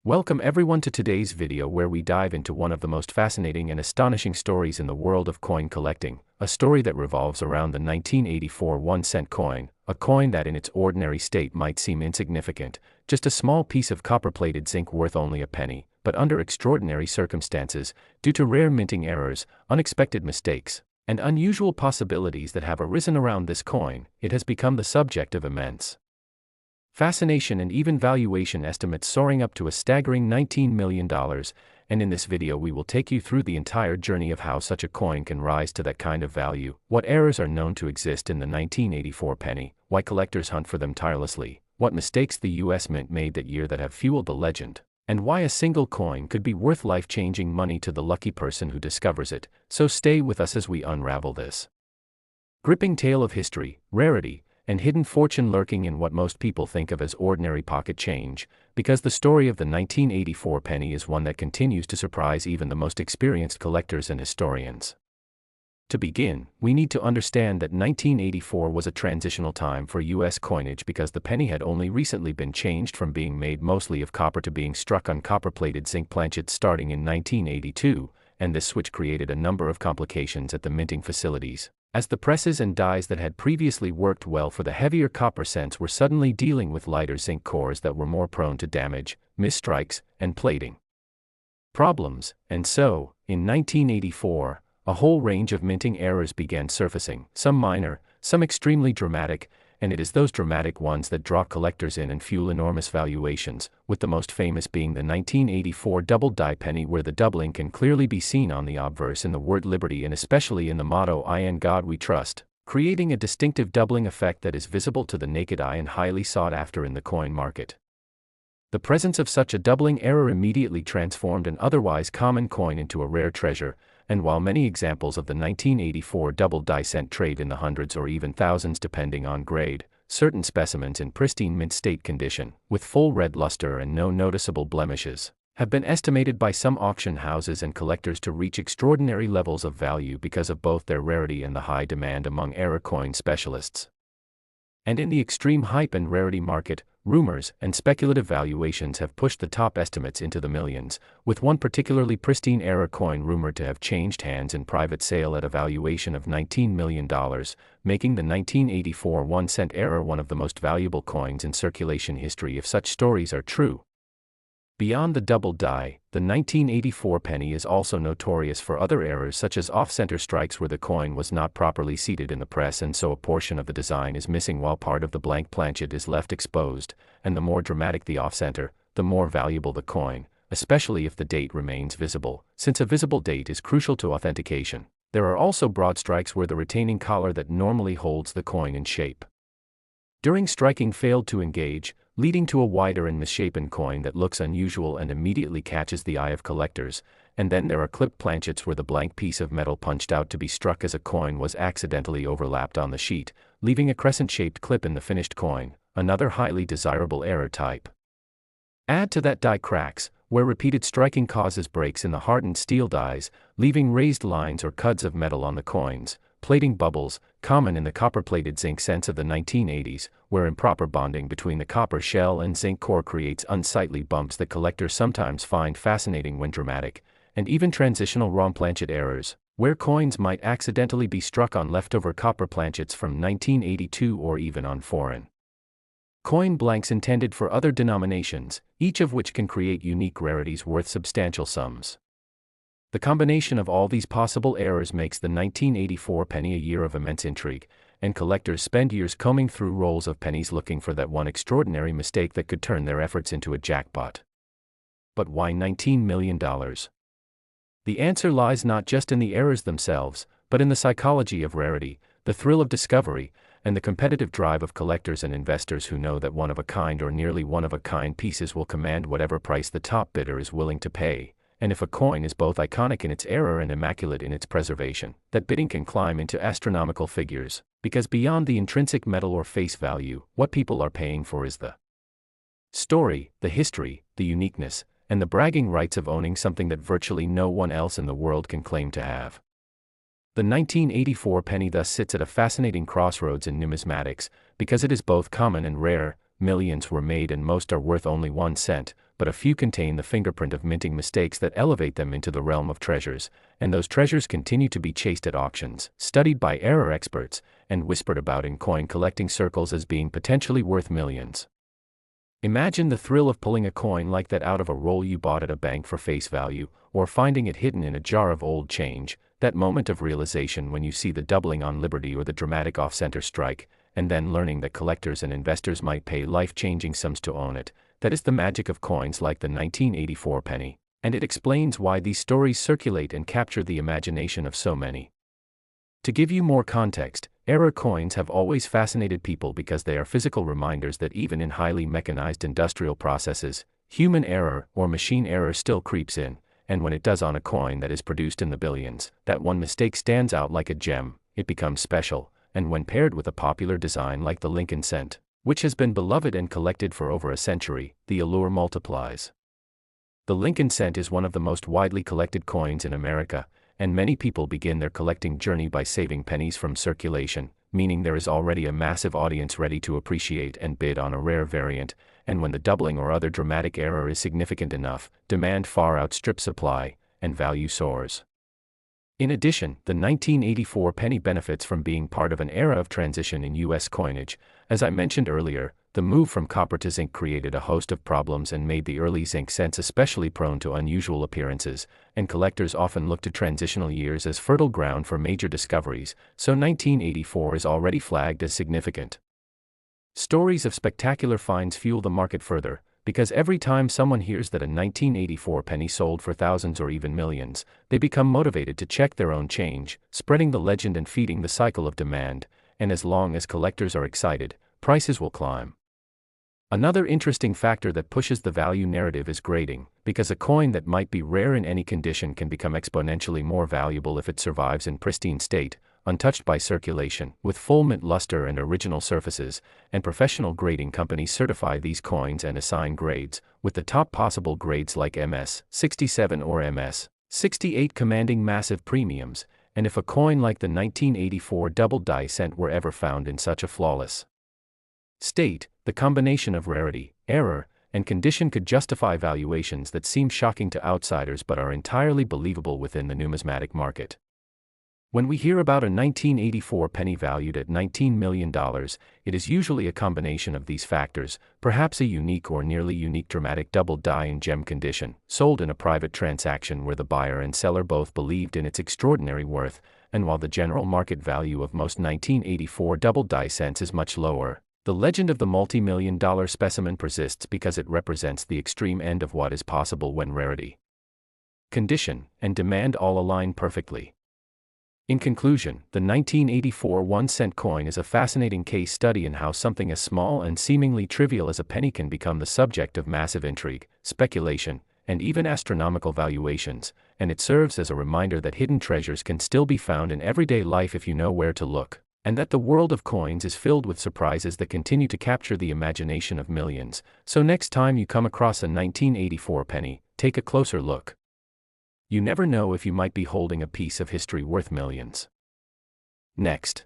Welcome everyone to today's video where we dive into one of the most fascinating and astonishing stories in the world of coin collecting, a story that revolves around the 1984 1-cent coin, a coin that in its ordinary state might seem insignificant, just a small piece of copper-plated zinc worth only a penny, but under extraordinary circumstances, due to rare minting errors, unexpected mistakes, and unusual possibilities that have arisen around this coin, it has become the subject of immense fascination and even valuation estimates soaring up to a staggering $19 million, and in this video we will take you through the entire journey of how such a coin can rise to that kind of value, what errors are known to exist in the 1984 penny, why collectors hunt for them tirelessly, what mistakes the US Mint made that year that have fueled the legend, and why a single coin could be worth life-changing money to the lucky person who discovers it. So stay with us as we unravel this gripping tale of history, rarity, and hidden fortune lurking in what most people think of as ordinary pocket change, because the story of the 1984 penny is one that continues to surprise even the most experienced collectors and historians. To begin, we need to understand that 1984 was a transitional time for US coinage because the penny had only recently been changed from being made mostly of copper to being struck on copper-plated zinc planchets starting in 1982, and this switch created a number of complications at the minting facilities, as the presses and dies that had previously worked well for the heavier copper cents were suddenly dealing with lighter zinc cores that were more prone to damage, misstrikes, and plating problems, and so, in 1984, a whole range of minting errors began surfacing, some minor, some extremely dramatic, and it is those dramatic ones that draw collectors in and fuel enormous valuations, with the most famous being the 1984 double die penny, where the doubling can clearly be seen on the obverse in the word liberty and especially in the motto "In God We Trust," creating a distinctive doubling effect that is visible to the naked eye and highly sought after in the coin market. The presence of such a doubling error immediately transformed an otherwise common coin into a rare treasure, and while many examples of the 1984 double die cent trade in the hundreds or even thousands depending on grade, certain specimens in pristine mint state condition, with full red luster and no noticeable blemishes, have been estimated by some auction houses and collectors to reach extraordinary levels of value because of both their rarity and the high demand among error coin specialists. And in the extreme hype and rarity market, rumors and speculative valuations have pushed the top estimates into the millions, with one particularly pristine error coin rumored to have changed hands in private sale at a valuation of $19 million, making the 1984 1-cent error one of the most valuable coins in circulation history if such stories are true. Beyond the double die, the 1984 penny is also notorious for other errors such as off-center strikes where the coin was not properly seated in the press and so a portion of the design is missing while part of the blank planchet is left exposed, and the more dramatic the off-center, the more valuable the coin, especially if the date remains visible, since a visible date is crucial to authentication. There are also broad strikes where the retaining collar that normally holds the coin in shape during striking failed to engage, leading to a wider and misshapen coin that looks unusual and immediately catches the eye of collectors, and then there are clipped planchets where the blank piece of metal punched out to be struck as a coin was accidentally overlapped on the sheet, leaving a crescent-shaped clip in the finished coin, another highly desirable error type. Add to that die cracks, where repeated striking causes breaks in the hardened steel dies, leaving raised lines or cuds of metal on the coins, plating bubbles, common in the copper-plated zinc cents of the 1980s, where improper bonding between the copper shell and zinc core creates unsightly bumps that collectors sometimes find fascinating when dramatic, and even transitional ROM planchet errors, where coins might accidentally be struck on leftover copper planchets from 1982 or even on foreign coin blanks intended for other denominations, each of which can create unique rarities worth substantial sums. The combination of all these possible errors makes the 1984 penny a year of immense intrigue, and collectors spend years combing through rolls of pennies looking for that one extraordinary mistake that could turn their efforts into a jackpot. But why $19 million? The answer lies not just in the errors themselves, but in the psychology of rarity, the thrill of discovery, and the competitive drive of collectors and investors who know that one-of-a-kind or nearly one-of-a-kind pieces will command whatever price the top bidder is willing to pay. And if a coin is both iconic in its error and immaculate in its preservation, that bidding can climb into astronomical figures, because beyond the intrinsic metal or face value, what people are paying for is the story, the history, the uniqueness, and the bragging rights of owning something that virtually no one else in the world can claim to have. The 1984 penny thus sits at a fascinating crossroads in numismatics, because it is both common and rare. Millions were made and most are worth only 1 cent, but a few contain the fingerprint of minting mistakes that elevate them into the realm of treasures, and those treasures continue to be chased at auctions, studied by error experts, and whispered about in coin collecting circles as being potentially worth millions. Imagine the thrill of pulling a coin like that out of a roll you bought at a bank for face value, or finding it hidden in a jar of old change, that moment of realization when you see the doubling on Liberty or the dramatic off-center strike, and then learning that collectors and investors might pay life-changing sums to own it. That is the magic of coins like the 1984 penny, and it explains why these stories circulate and capture the imagination of so many. To give you more context, error coins have always fascinated people because they are physical reminders that even in highly mechanized industrial processes, human error or machine error still creeps in, and when it does on a coin that is produced in the billions, that one mistake stands out like a gem, it becomes special, and when paired with a popular design like the Lincoln cent, which has been beloved and collected for over a century, the allure multiplies. The Lincoln cent is one of the most widely collected coins in America, and many people begin their collecting journey by saving pennies from circulation, meaning there is already a massive audience ready to appreciate and bid on a rare variant, and when the doubling or other dramatic error is significant enough, demand far outstrips supply, and value soars. In addition, the 1984 penny benefits from being part of an era of transition in U.S. coinage. As I mentioned earlier, the move from copper to zinc created a host of problems and made the early zinc cents especially prone to unusual appearances, and collectors often look to transitional years as fertile ground for major discoveries, so 1984 is already flagged as significant. Stories of spectacular finds fuel the market further, because every time someone hears that a 1984 penny sold for thousands or even millions, they become motivated to check their own change, spreading the legend and feeding the cycle of demand, and as long as collectors are excited, prices will climb. Another interesting factor that pushes the value narrative is grading, because a coin that might be rare in any condition can become exponentially more valuable if it survives in pristine state, untouched by circulation, with full mint luster and original surfaces, and professional grading companies certify these coins and assign grades, with the top possible grades like MS 67 or MS 68 commanding massive premiums, and if a coin like the 1984 double die cent were ever found in such a flawless state, the combination of rarity, error, and condition could justify valuations that seem shocking to outsiders but are entirely believable within the numismatic market. When we hear about a 1984 penny valued at $19 million, it is usually a combination of these factors, perhaps a unique or nearly unique dramatic double die in gem condition, sold in a private transaction where the buyer and seller both believed in its extraordinary worth, and while the general market value of most 1984 double die cents is much lower, the legend of the multi-million-dollar specimen persists because it represents the extreme end of what is possible when rarity, condition, and demand all align perfectly. In conclusion, the 1984 1-cent coin is a fascinating case study in how something as small and seemingly trivial as a penny can become the subject of massive intrigue, speculation, and even astronomical valuations, and it serves as a reminder that hidden treasures can still be found in everyday life if you know where to look, and that the world of coins is filled with surprises that continue to capture the imagination of millions. So next time you come across a 1984 penny, take a closer look. You never know if you might be holding a piece of history worth millions. Next,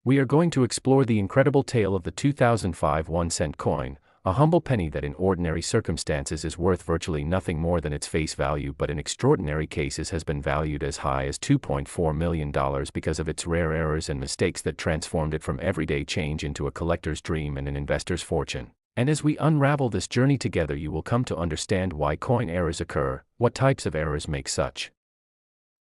we are going to explore the incredible tale of the 2005 1-cent coin, a humble penny that in ordinary circumstances is worth virtually nothing more than its face value but in extraordinary cases has been valued as high as $2.4 million because of its rare errors and mistakes that transformed it from everyday change into a collector's dream and an investor's fortune. And as we unravel this journey together, you will come to understand why coin errors occur, what types of errors make such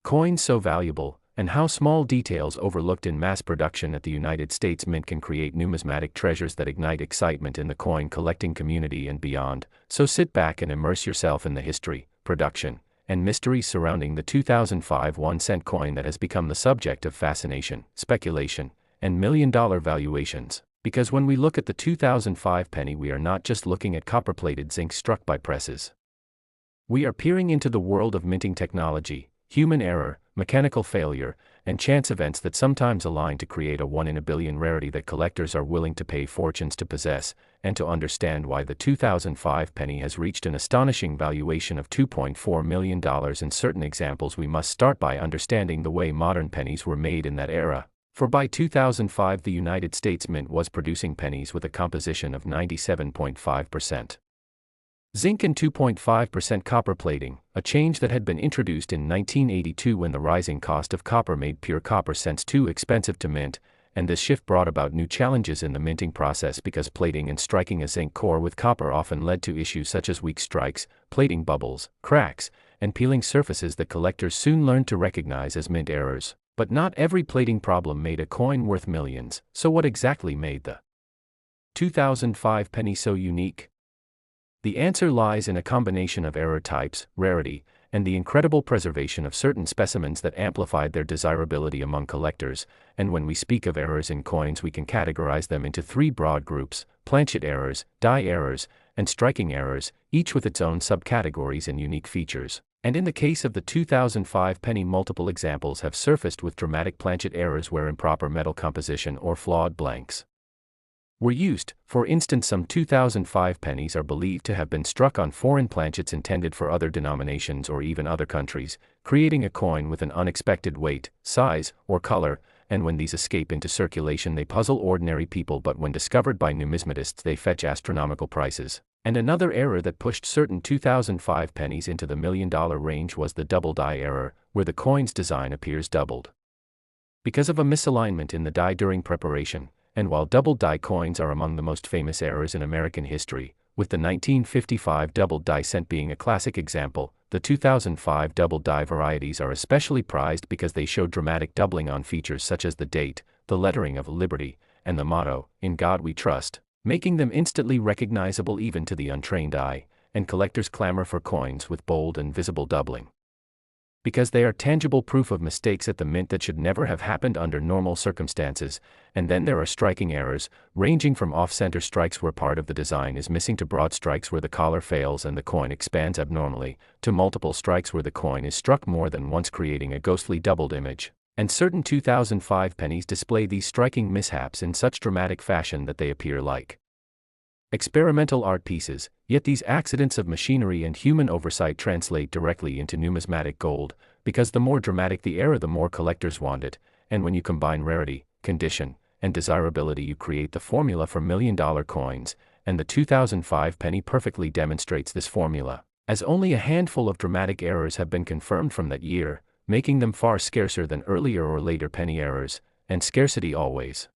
coins so valuable, and how small details overlooked in mass production at the United States Mint can create numismatic treasures that ignite excitement in the coin collecting community and beyond. So sit back and immerse yourself in the history, production, and mysteries surrounding the 2005 1-cent coin that has become the subject of fascination, speculation, and million-dollar valuations. Because when we look at the 2005 penny, we are not just looking at copper-plated zinc struck by presses. We are peering into the world of minting technology, human error, mechanical failure, and chance events that sometimes align to create a one-in-a-billion rarity that collectors are willing to pay fortunes to possess. And to understand why the 2005 penny has reached an astonishing valuation of $2.4 million in certain examples, we must start by understanding the way modern pennies were made in that era. For by 2005 the United States Mint was producing pennies with a composition of 97.5% Zinc and 2.5% copper plating, a change that had been introduced in 1982 when the rising cost of copper made pure copper cents too expensive to mint, and this shift brought about new challenges in the minting process because plating and striking a zinc core with copper often led to issues such as weak strikes, plating bubbles, cracks, and peeling surfaces that collectors soon learned to recognize as mint errors. But not every plating problem made a coin worth millions, so what exactly made the 2005 penny so unique? The answer lies in a combination of error types, rarity, and the incredible preservation of certain specimens that amplified their desirability among collectors. And when we speak of errors in coins, we can categorize them into three broad groups: planchet errors, die errors, and striking errors, each with its own subcategories and unique features. And in the case of the 2005 penny, multiple examples have surfaced with dramatic planchet errors where improper metal composition or flawed blanks were used. For instance, some 2005 pennies are believed to have been struck on foreign planchets intended for other denominations or even other countries, creating a coin with an unexpected weight, size, or color, and when these escape into circulation they puzzle ordinary people, but when discovered by numismatists they fetch astronomical prices. And another error that pushed certain 2005 pennies into the $1 million range was the double die error, where the coin's design appears doubled because of a misalignment in the die during preparation. And while double die coins are among the most famous errors in American history, with the 1955 double die cent being a classic example, the 2005 double die varieties are especially prized because they show dramatic doubling on features such as the date, the lettering of liberty, and the motto, "In God We Trust," making them instantly recognizable even to the untrained eye, and collectors clamor for coins with bold and visible doubling, because they are tangible proof of mistakes at the mint that should never have happened under normal circumstances. And then there are striking errors, ranging from off-center strikes where part of the design is missing to broad strikes where the collar fails and the coin expands abnormally, to multiple strikes where the coin is struck more than once, creating a ghostly doubled image. And certain 2005 pennies display these striking mishaps in such dramatic fashion that they appear like experimental art pieces, yet these accidents of machinery and human oversight translate directly into numismatic gold, because the more dramatic the error the more collectors want it, and when you combine rarity, condition, and desirability you create the formula for $1 million coins, and the 2005 penny perfectly demonstrates this formula, as only a handful of dramatic errors have been confirmed from that year, making them far scarcer than earlier or later penny errors, and scarcity always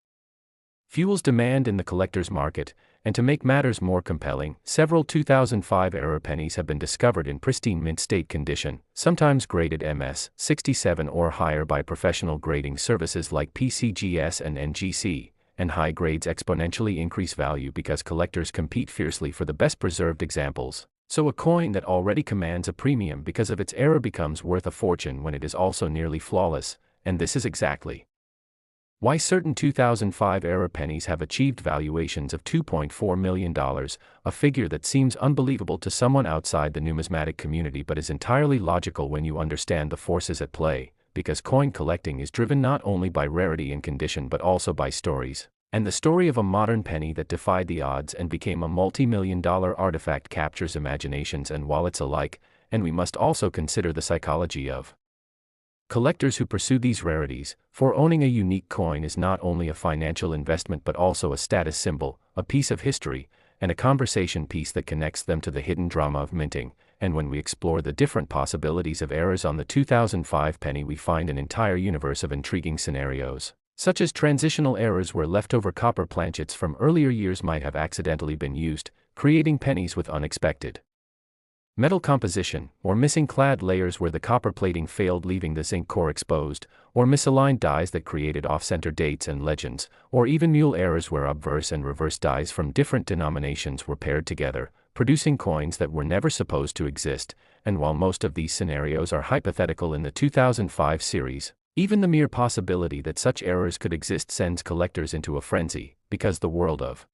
fuels demand in the collector's market. And to make matters more compelling, several 2005 error pennies have been discovered in pristine mint state condition, sometimes graded MS 67 or higher by professional grading services like PCGS and NGC, and high grades exponentially increase value because collectors compete fiercely for the best preserved examples. So a coin that already commands a premium because of its error becomes worth a fortune when it is also nearly flawless, and this is exactly why certain 2005 error pennies have achieved valuations of $2.4 million, a figure that seems unbelievable to someone outside the numismatic community but is entirely logical when you understand the forces at play, because coin collecting is driven not only by rarity and condition but also by stories. And the story of a modern penny that defied the odds and became a multi-million-dollar artifact captures imaginations and wallets alike, and we must also consider the psychology of collectors who pursue these rarities, for owning a unique coin is not only a financial investment but also a status symbol, a piece of history, and a conversation piece that connects them to the hidden drama of minting. And when we explore the different possibilities of errors on the 2005 penny, we find an entire universe of intriguing scenarios, such as transitional errors where leftover copper planchets from earlier years might have accidentally been used, creating pennies with unexpected metal composition, or missing clad layers where the copper plating failed leaving the zinc core exposed, or misaligned dies that created off-center dates and legends, or even mule errors where obverse and reverse dies from different denominations were paired together, producing coins that were never supposed to exist. And while most of these scenarios are hypothetical in the 2005 series, even the mere possibility that such errors could exist sends collectors into a frenzy, because the world of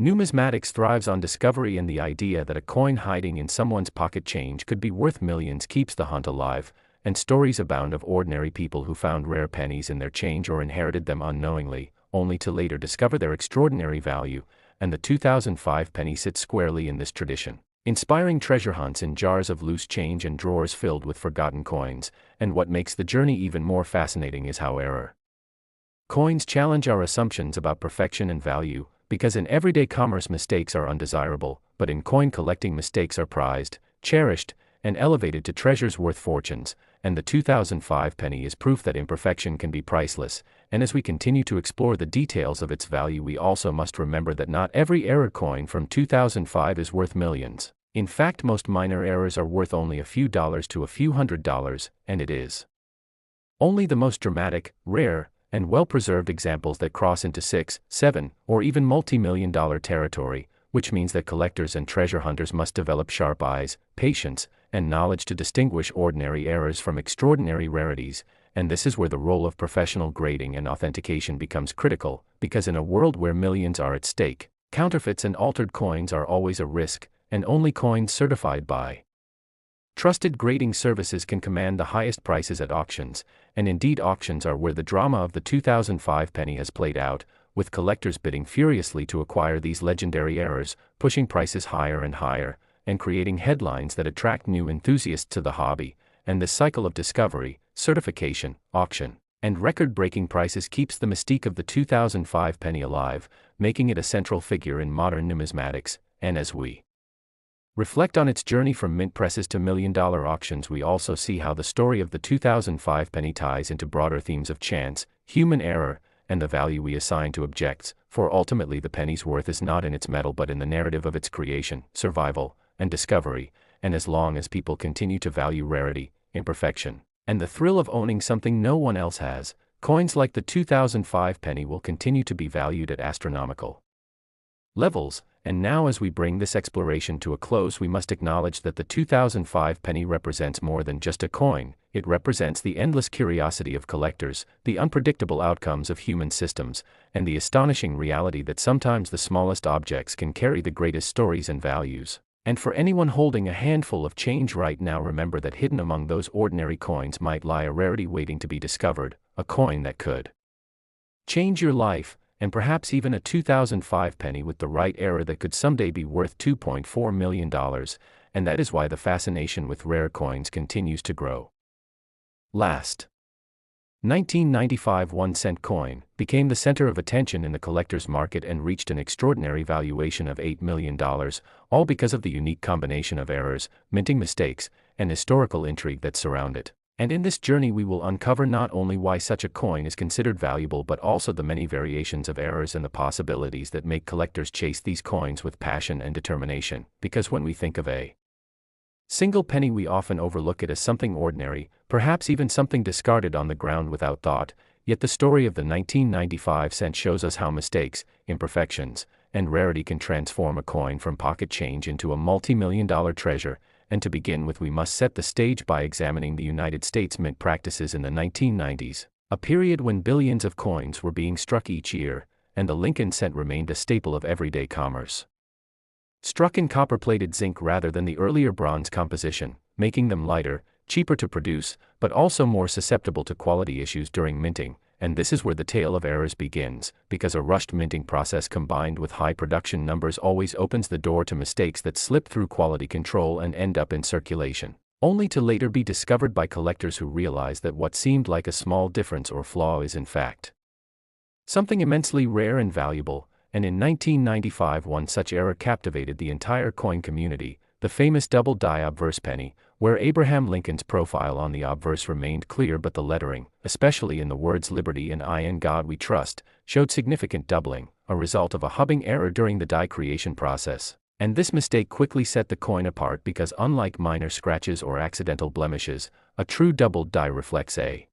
numismatics thrives on discovery, and the idea that a coin hiding in someone's pocket change could be worth millions keeps the hunt alive, and stories abound of ordinary people who found rare pennies in their change or inherited them unknowingly, only to later discover their extraordinary value, and the 2005 penny sits squarely in this tradition, inspiring treasure hunts in jars of loose change and drawers filled with forgotten coins. And what makes the journey even more fascinating is how error coins challenge our assumptions about perfection and value, because in everyday commerce mistakes are undesirable, but in coin collecting, mistakes are prized, cherished, and elevated to treasures worth fortunes, and the 2005 penny is proof that imperfection can be priceless. And as we continue to explore the details of its value, we also must remember that not every error coin from 2005 is worth millions. In fact, most minor errors are worth only a few dollars to a few $100s, and it is only the most dramatic, rare, and well-preserved examples that cross into 6, 7, or even multi-million-dollar territory, which means that collectors and treasure hunters must develop sharp eyes, patience, and knowledge to distinguish ordinary errors from extraordinary rarities. And this is where the role of professional grading and authentication becomes critical, because in a world where millions are at stake, counterfeits and altered coins are always a risk, and only coins certified by trusted grading services can command the highest prices at auctions. And indeed, auctions are where the drama of the 2005 penny has played out, with collectors bidding furiously to acquire these legendary errors, pushing prices higher and higher, and creating headlines that attract new enthusiasts to the hobby. And this cycle of discovery, certification, auction, and record-breaking prices keeps the mystique of the 2005 penny alive, making it a central figure in modern numismatics. And as we reflect on its journey from mint presses to million-dollar auctions, we also see how the story of the 2005 penny ties into broader themes of chance, human error, and the value we assign to objects. For ultimately, the penny's worth is not in its metal but in the narrative of its creation, survival, and discovery. And as long as people continue to value rarity, imperfection, and the thrill of owning something no one else has, coins like the 2005 penny will continue to be valued at astronomical levels. And now, as we bring this exploration to a close, we must acknowledge that the 2005 penny represents more than just a coin. It represents the endless curiosity of collectors, the unpredictable outcomes of human systems, and the astonishing reality that sometimes the smallest objects can carry the greatest stories and values. And for anyone holding a handful of change right now, remember that hidden among those ordinary coins might lie a rarity waiting to be discovered, a coin that could change your life, and perhaps even a 2005 penny with the right error that could someday be worth $2.4 million. And that is why the fascination with rare coins continues to grow. Last 1995 1-cent coin became the center of attention in the collector's market and reached an extraordinary valuation of $8 million, all because of the unique combination of errors, minting mistakes, and historical intrigue that surround it. And in this journey we will uncover not only why such a coin is considered valuable but also the many variations of errors and the possibilities that make collectors chase these coins with passion and determination. Because when we think of a single penny, we often overlook it as something ordinary, perhaps even something discarded on the ground without thought. Yet the story of the 1995 cent shows us how mistakes, imperfections, and rarity can transform a coin from pocket change into a multi-million-dollar treasure. And to begin with, we must set the stage by examining the United States mint practices in the 1990s, a period when billions of coins were being struck each year, and the Lincoln cent remained a staple of everyday commerce. Struck in copper-plated zinc rather than the earlier bronze composition, making them lighter, cheaper to produce, but also more susceptible to quality issues during minting. And this is where the tale of errors begins, because a rushed minting process combined with high production numbers always opens the door to mistakes that slip through quality control and end up in circulation, only to later be discovered by collectors who realize that what seemed like a small difference or flaw is in fact something immensely rare and valuable. And in 1995 one such error captivated the entire coin community, the famous double-die obverse penny, where Abraham Lincoln's profile on the obverse remained clear but the lettering, especially in the words "Liberty" and "I in God We Trust," showed significant doubling, a result of a hubbing error during the die creation process. And this mistake quickly set the coin apart because, unlike minor scratches or accidental blemishes, a true doubled die reflects a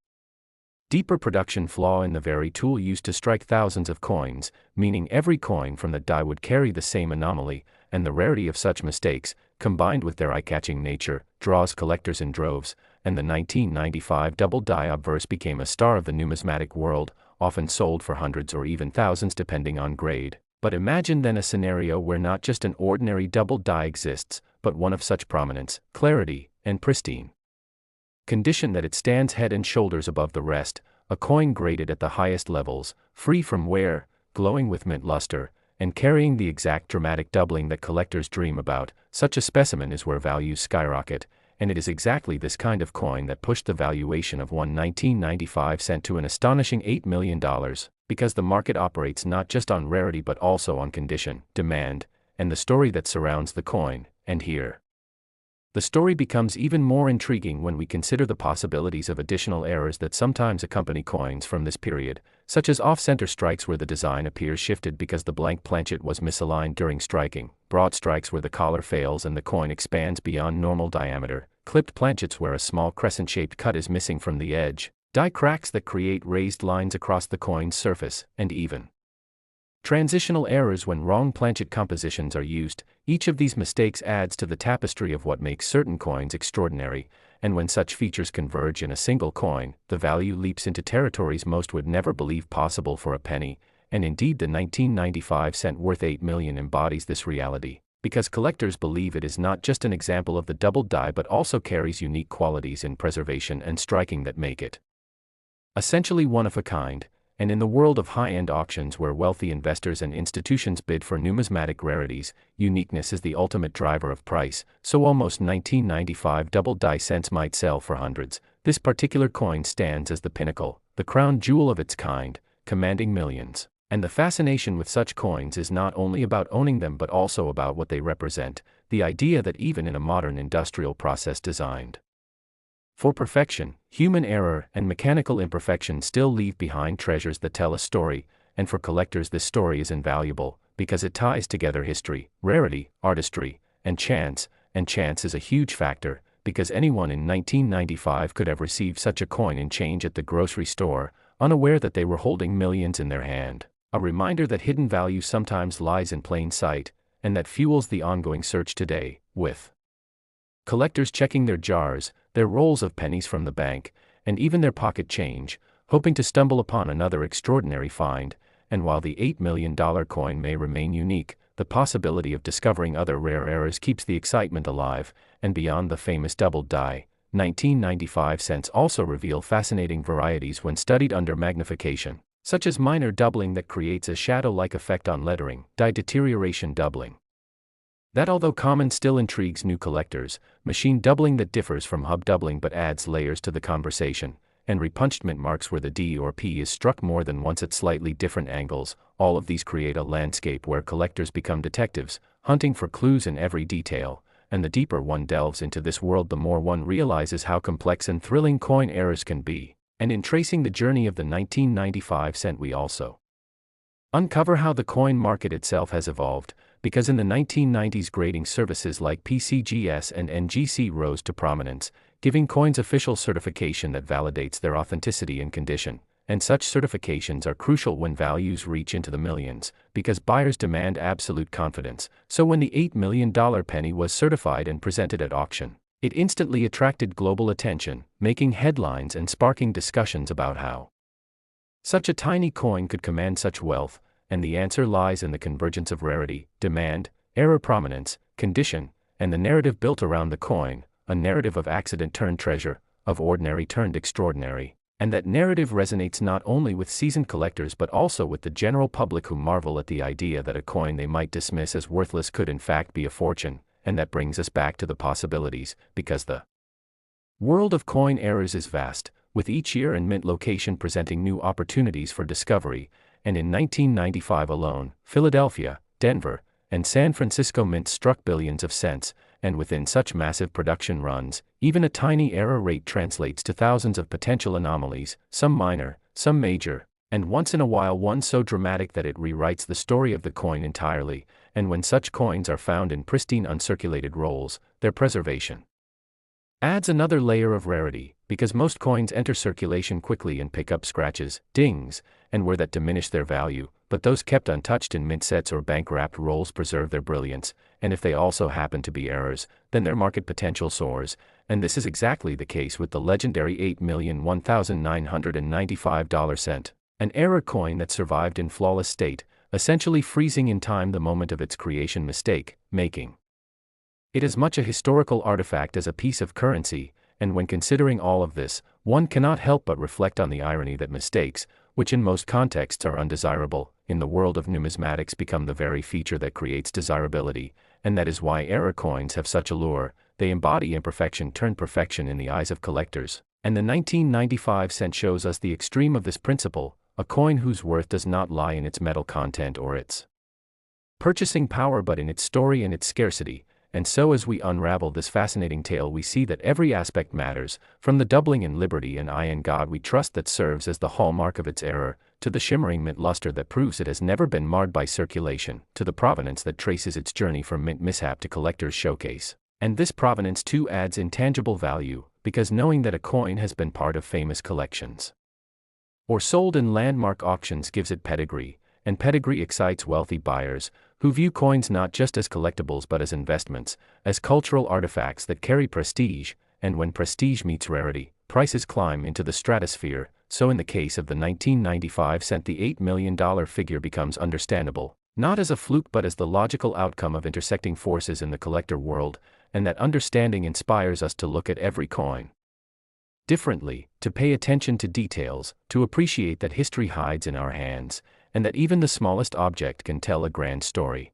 deeper production flaw in the very tool used to strike thousands of coins, meaning every coin from the die would carry the same anomaly. And the rarity of such mistakes, combined with their eye-catching nature, draws collectors in droves, and the 1995 double-die obverse became a star of the numismatic world, often sold for hundreds or even thousands depending on grade. But imagine then a scenario where not just an ordinary double die exists, but one of such prominence, clarity, and pristine condition that it stands head and shoulders above the rest, a coin graded at the highest levels, free from wear, glowing with mint luster, and carrying the exact dramatic doubling that collectors dream about. Such a specimen is where values skyrocket, and it is exactly this kind of coin that pushed the valuation of one 1995 cent to an astonishing $8 million, because the market operates not just on rarity but also on condition, demand, and the story that surrounds the coin, and here. The story becomes even more intriguing when we consider the possibilities of additional errors that sometimes accompany coins from this period, such as off-center strikes where the design appears shifted because the blank planchet was misaligned during striking, broad strikes where the collar fails and the coin expands beyond normal diameter, clipped planchets where a small crescent-shaped cut is missing from the edge, die cracks that create raised lines across the coin's surface, and even transitional errors when wrong planchet compositions are used. Each of these mistakes adds to the tapestry of what makes certain coins extraordinary, and when such features converge in a single coin, the value leaps into territories most would never believe possible for a penny, and indeed the 1995 cent worth $8 million embodies this reality, because collectors believe it is not just an example of the doubled die but also carries unique qualities in preservation and striking that make it essentially one of a kind. And in the world of high-end auctions where wealthy investors and institutions bid for numismatic rarities, uniqueness is the ultimate driver of price, so almost 1995 doubled die cents might sell for hundreds. This particular coin stands as the pinnacle, the crown jewel of its kind, commanding millions. And the fascination with such coins is not only about owning them but also about what they represent, the idea that even in a modern industrial process designed for perfection, human error and mechanical imperfection still leave behind treasures that tell a story, and for collectors this story is invaluable, because it ties together history, rarity, artistry, and chance is a huge factor, because anyone in 1995 could have received such a coin in change at the grocery store, unaware that they were holding millions in their hand. A reminder that hidden value sometimes lies in plain sight, and that fuels the ongoing search today, with collectors checking their jars, their rolls of pennies from the bank, and even their pocket change, hoping to stumble upon another extraordinary find. And while the $8 million coin may remain unique, the possibility of discovering other rare errors keeps the excitement alive. And beyond the famous doubled die, 1995 cents also reveal fascinating varieties when studied under magnification, such as minor doubling that creates a shadow-like effect on lettering, die deterioration doubling that, although common, still intrigues new collectors, machine doubling that differs from hub doubling but adds layers to the conversation, and repunchment marks where the D or P is struck more than once at slightly different angles. All of these create a landscape where collectors become detectives, hunting for clues in every detail, and the deeper one delves into this world the more one realizes how complex and thrilling coin errors can be. And in tracing the journey of the 1995 cent we also uncover how the coin market itself has evolved, because in the 1990s grading services like PCGS and NGC rose to prominence, giving coins official certification that validates their authenticity and condition, and such certifications are crucial when values reach into the millions, because buyers demand absolute confidence. So when the $8 million penny was certified and presented at auction, it instantly attracted global attention, making headlines and sparking discussions about how such a tiny coin could command such wealth. And the answer lies in the convergence of rarity, demand, error, prominence, condition, and the narrative built around the coin, a narrative of accident turned treasure, of ordinary turned extraordinary. And that narrative resonates not only with seasoned collectors but also with the general public who marvel at the idea that a coin they might dismiss as worthless could in fact be a fortune. And that brings us back to the possibilities, because the world of coin errors is vast, with each year and mint location presenting new opportunities for discovery. And in 1995 alone, Philadelphia, Denver, and San Francisco mints struck billions of cents, and within such massive production runs, even a tiny error rate translates to thousands of potential anomalies, some minor, some major, and once in a while one so dramatic that it rewrites the story of the coin entirely. And when such coins are found in pristine uncirculated rolls, their preservation adds another layer of rarity, because most coins enter circulation quickly and pick up scratches, dings, and wear that diminish their value, but those kept untouched in mint sets or bank-wrapped rolls preserve their brilliance, and if they also happen to be errors, then their market potential soars. And this is exactly the case with the legendary $8,001,995 cent, an error coin that survived in flawless state, essentially freezing in time the moment of its creation mistake, making it as much a historical artifact as a piece of currency. And when considering all of this, one cannot help but reflect on the irony that mistakes, which in most contexts are undesirable, in the world of numismatics become the very feature that creates desirability, and that is why error coins have such allure. They embody imperfection turned perfection in the eyes of collectors. And the 1995 cent shows us the extreme of this principle, a coin whose worth does not lie in its metal content or its purchasing power but in its story and its scarcity. And so as we unravel this fascinating tale, we see that every aspect matters, from the doubling in liberty and iron God we trust that serves as the hallmark of its era, to the shimmering mint luster that proves it has never been marred by circulation, to the provenance that traces its journey from mint mishap to collector's showcase. And this provenance too adds intangible value, because knowing that a coin has been part of famous collections or sold in landmark auctions gives it pedigree, and pedigree excites wealthy buyers, who view coins not just as collectibles but as investments, as cultural artifacts that carry prestige, and when prestige meets rarity, prices climb into the stratosphere. So in the case of the 1995 cent, the $8 million figure becomes understandable, not as a fluke but as the logical outcome of intersecting forces in the collector world, and that understanding inspires us to look at every coin differently, to pay attention to details, to appreciate that history hides in our hands, and that even the smallest object can tell a grand story.